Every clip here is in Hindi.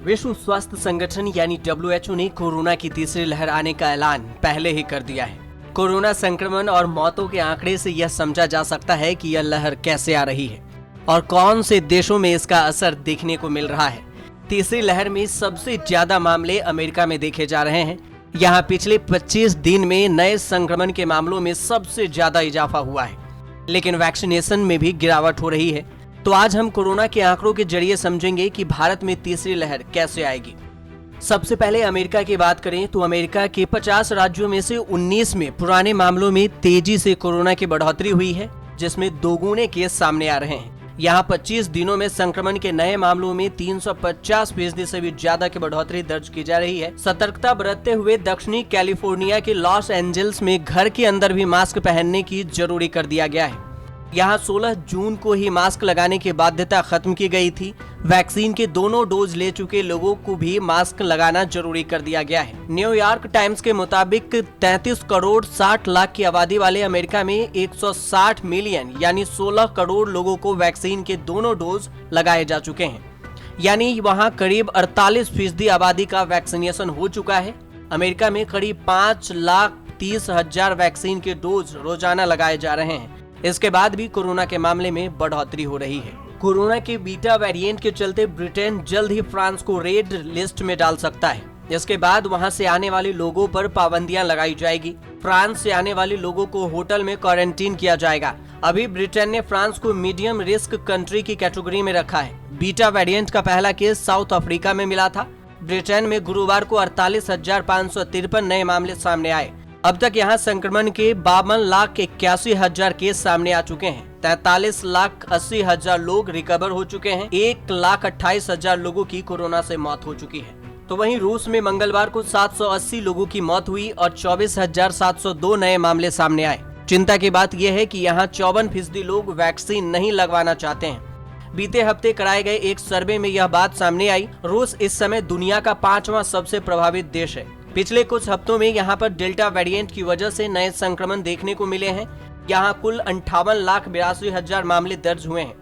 विश्व स्वास्थ्य संगठन यानी WHO ने कोरोना की तीसरी लहर आने का ऐलान पहले ही कर दिया है। कोरोना संक्रमण और मौतों के आंकड़े से यह समझा जा सकता है कि यह लहर कैसे आ रही है और कौन से देशों में इसका असर देखने को मिल रहा है। तीसरी लहर में सबसे ज्यादा मामले अमेरिका में देखे जा रहे हैं। यहाँ पिछले 25 दिन में नए संक्रमण के मामलों में सबसे ज्यादा इजाफा हुआ है, लेकिन वैक्सीनेशन में भी गिरावट हो रही है। तो आज हम कोरोना के आंकड़ों के जरिए समझेंगे कि भारत में तीसरी लहर कैसे आएगी। सबसे पहले अमेरिका की बात करें तो अमेरिका के 50 राज्यों में से 19 में पुराने मामलों में तेजी से कोरोना की बढ़ोतरी हुई है, जिसमें दोगुने केस सामने आ रहे हैं। यहाँ 25 दिनों में संक्रमण के नए मामलों में 350% से भी ज्यादा की बढ़ोतरी दर्ज की जा रही है। सतर्कता बरतते हुए दक्षिणी कैलिफोर्निया के लॉस एंजल्स में घर के अंदर भी मास्क पहनने की जरूरी कर दिया गया है। यहाँ 16 जून को ही मास्क लगाने की बाध्यता खत्म की गई थी। वैक्सीन के दोनों डोज ले चुके लोगों को भी मास्क लगाना जरूरी कर दिया गया है। न्यूयॉर्क टाइम्स के मुताबिक 33 करोड़ 60 लाख की आबादी वाले अमेरिका में 160 मिलियन यानी 16 करोड़ लोगों को वैक्सीन के दोनों डोज लगाए जा चुके हैं। यानी वहाँ करीब 48% आबादी का वैक्सीनेशन हो चुका है। अमेरिका में करीब 5,30,000 वैक्सीन के डोज रोजाना लगाए जा रहे हैं। इसके बाद भी कोरोना के मामले में बढ़ोतरी हो रही है। कोरोना के बीटा वेरिएंट के चलते ब्रिटेन जल्द ही फ्रांस को रेड लिस्ट में डाल सकता है। इसके बाद वहां से आने वाले लोगों पर पाबंदियां लगाई जाएगी। फ्रांस से आने वाले लोगों को होटल में क्वारंटीन किया जाएगा। अभी ब्रिटेन ने फ्रांस को मीडियम रिस्क कंट्री की कैटेगरी में रखा है। बीटा वेरिएंट का पहला केस साउथ अफ्रीका में मिला था। ब्रिटेन में गुरुवार को 48,553 नए मामले सामने आए। अब तक यहाँ संक्रमण के 52,81,000 केस सामने आ चुके हैं। 43,80,000 लोग रिकवर हो चुके हैं। 1,28,000 लोगों की कोरोना से मौत हो चुकी है। तो वहीं रूस में मंगलवार को 780 लोगों की मौत हुई और 24,702 नए मामले सामने आए। चिंता की बात यह है कि यहाँ 54% लोग वैक्सीन नहीं लगवाना चाहते हैं। बीते हफ्ते कराए गए एक सर्वे में यह बात सामने आई। रूस इस समय दुनिया का 5वां सबसे प्रभावित देश है। पिछले कुछ हफ्तों में यहाँ पर डेल्टा वेरिएंट की वजह से नए संक्रमण देखने को मिले हैं। यहाँ कुल 58,82,000 मामले दर्ज हुए हैं।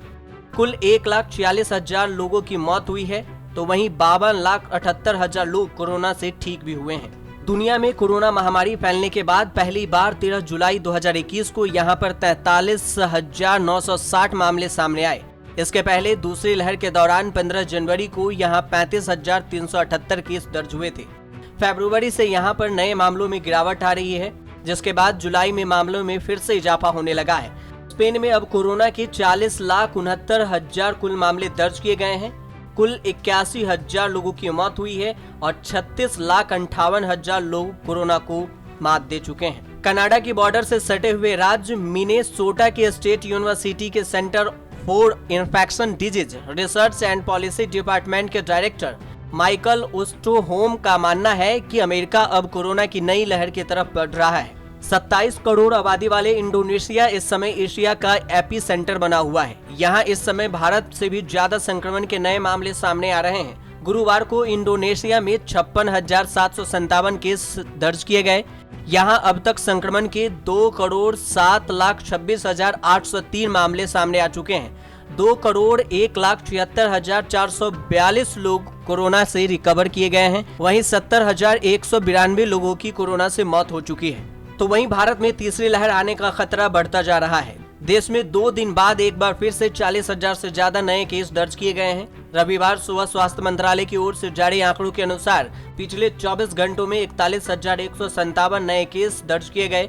कुल 1,46,000 लोगों की मौत हुई है, तो वहीं 52,78,000 लोग कोरोना से ठीक भी हुए हैं। दुनिया में कोरोना महामारी फैलने के बाद पहली बार 13 जुलाई 2021 को यहाँ पर 43,960 मामले सामने आए। इसके पहले दूसरी लहर के दौरान 15 जनवरी को यहाँ 35,378 केस दर्ज हुए थे। फरवरी से यहाँ पर नए मामलों में गिरावट आ रही है, जिसके बाद जुलाई में मामलों में फिर से इजाफा होने लगा है। स्पेन में अब कोरोना के 40,69,000 कुल मामले दर्ज किए गए हैं। कुल 81,000 लोगों की मौत हुई है और 36,58,000 लोग कोरोना को मात दे चुके हैं। कनाडा की बॉर्डर से सटे हुए राज्य मिनेसोटा के स्टेट यूनिवर्सिटी के centre for infection disease research and policy department के डायरेक्टर माइकल ओस्टोहोम का मानना है कि अमेरिका अब कोरोना की नई लहर की तरफ बढ़ रहा है। 27 करोड़ आबादी वाले इंडोनेशिया इस समय एशिया का एपी सेंटर बना हुआ है। यहाँ इस समय भारत से भी ज्यादा संक्रमण के नए मामले सामने आ रहे हैं। गुरुवार को इंडोनेशिया में 56,757 केस दर्ज किए गए। यहाँ अब तक संक्रमण के 2,07,26,803 मामले सामने आ चुके हैं। 2,01,76,442 लोग कोरोना से रिकवर किए गए हैं। वहीं 70,192 लोगों की कोरोना से मौत हो चुकी है। तो वहीं भारत में तीसरी लहर आने का खतरा बढ़ता जा रहा है। देश में 2 दिन बाद एक बार फिर से 40,000 से ज्यादा नए केस दर्ज किए गए हैं। रविवार सुबह स्वास्थ्य मंत्रालय की ओर से जारी आंकड़ों के अनुसार पिछले 24 घंटों में 41,157 नए केस दर्ज किए गए।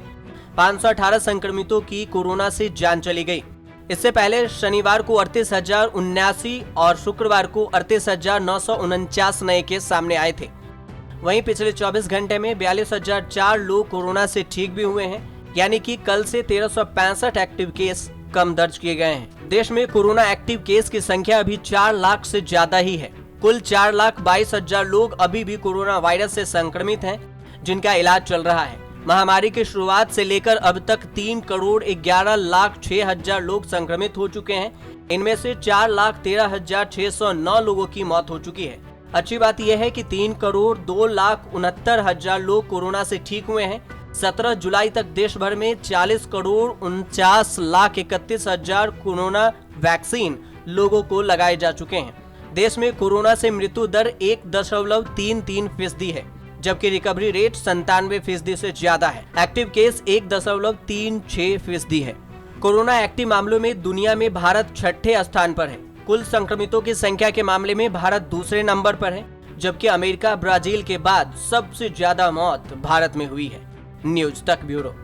518 संक्रमितों की कोरोना से जान चली गई। इससे पहले शनिवार को 38,079 और शुक्रवार को 38,949 नए केस सामने आए थे। वहीं पिछले 24 घंटे में 42,004 लोग कोरोना से ठीक भी हुए हैं, यानी कि कल से 1,365 एक्टिव केस कम दर्ज किए गए हैं। देश में कोरोना एक्टिव केस की संख्या अभी 4 लाख से ज्यादा ही है। कुल 4,22,000 लोग अभी भी कोरोना वायरस से संक्रमित हैं, जिनका इलाज चल रहा है। महामारी की शुरुआत से लेकर अब तक 3,11,06,000 लोग संक्रमित हो चुके हैं। इनमें से 4,13,609 लोगों की मौत हो चुकी है। अच्छी बात यह है कि 3,02,69,000 लोग कोरोना से ठीक हुए हैं। 17 जुलाई तक देश भर में 40,49,31,000 कोरोना वैक्सीन लोगों को लगाए जा चुके हैं। देश में कोरोना से मृत्यु दर 1.33% है, जबकि रिकवरी रेट 97% से ज्यादा है। एक्टिव केस 1.36% है। कोरोना एक्टिव मामलों में दुनिया में भारत 6ठे स्थान पर है। कुल संक्रमितों की संख्या के मामले में भारत दूसरे नंबर पर है, जबकि अमेरिका, ब्राजील के बाद सबसे ज्यादा मौत भारत में हुई है। न्यूज तक ब्यूरो।